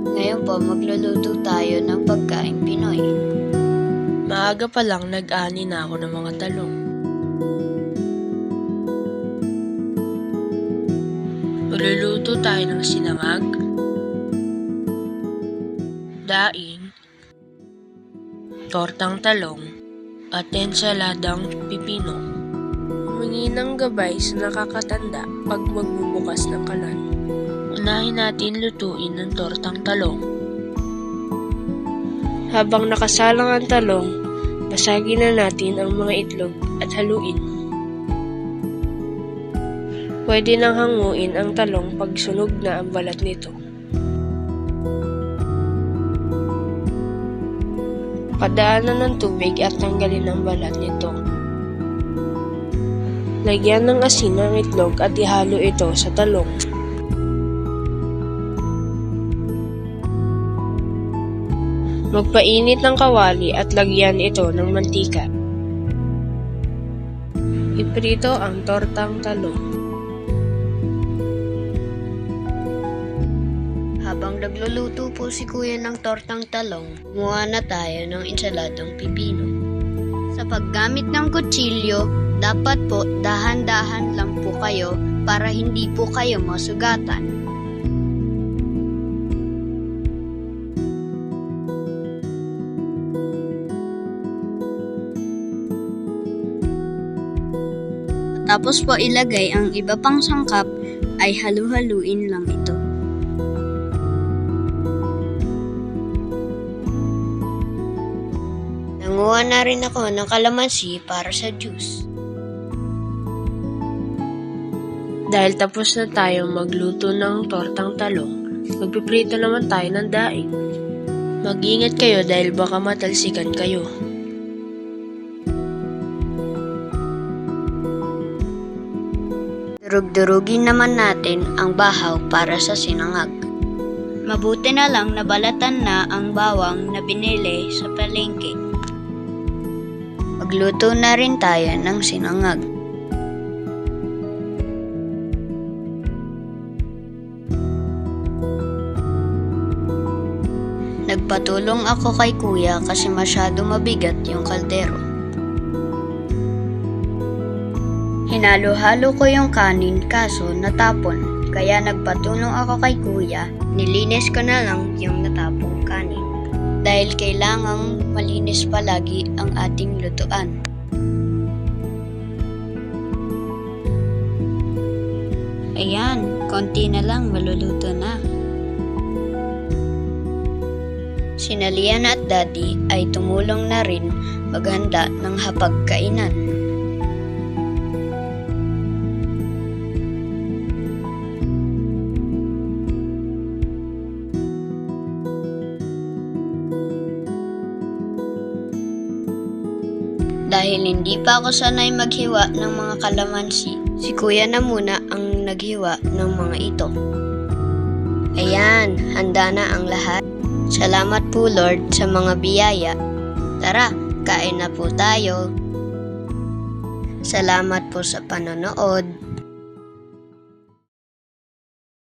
Ngayon po magluluto tayo ng pagkaing Pinoy. Maaga pa lang nag-ani na ako ng mga talong. Magluluto tayo ng sinangag, daing, tortang talong, at ensaladang pipino. Humingi ng gabay sa nakakatanda pag magbubukas ng kalan. Unahin natin lutuin ng tortang talong. Habang nakasalang ang talong, basagin na natin ang mga itlog at haluin. Pwede nang hanguin ang talong pag sunog na ang balat nito. Padaanan ng tubig at tanggalin ang balat nito. Lagyan ng asin ang itlog at ihalo ito sa talong. Magpainit ng kawali at lagyan ito ng mantika. Iprito ang tortang talong. Habang nagluluto po si Kuya ng tortang talong, gumawa na tayo ng ensaladang pipino. Sa paggamit ng kutsilyo, dapat po dahan-dahan lang po kayo para hindi po kayo masugatan. Tapos po ilagay ang iba pang sangkap ay halu-haluin lang ito. Nanguha na rin ako ng kalamansi para sa juice. Dahil tapos na tayong magluto ng tortang talong, magpiprito naman tayo ng daing. Mag-ingat kayo dahil baka matalsikan kayo. Durug-durugin naman natin ang bahaw para sa sinangag. Mabuti na lang nabalatan na ang bawang na binili sa palengke. Magluto na rin tayo ng sinangag. Nagpatulong ako kay Kuya kasi masyado mabigat yung kaldero. Hinalo-halo ko yung kanin kaso natapon, kaya nagpatulong ako kay Kuya, nilinis ko na lang yung natapong kanin. Dahil kailangang malinis palagi ang ating lutuan. Ayan, konti na lang maluluto na. Si Nalian at Daddy ay tumulong na rin maghanda ng hapagkainan. Dahil hindi pa ako sanay maghiwa ng mga kalamansi, si Kuya na muna ang naghiwa ng mga ito. Ayan, handa na ang lahat. Salamat po Lord sa mga biyaya. Tara, kain na po tayo. Salamat po sa panonood.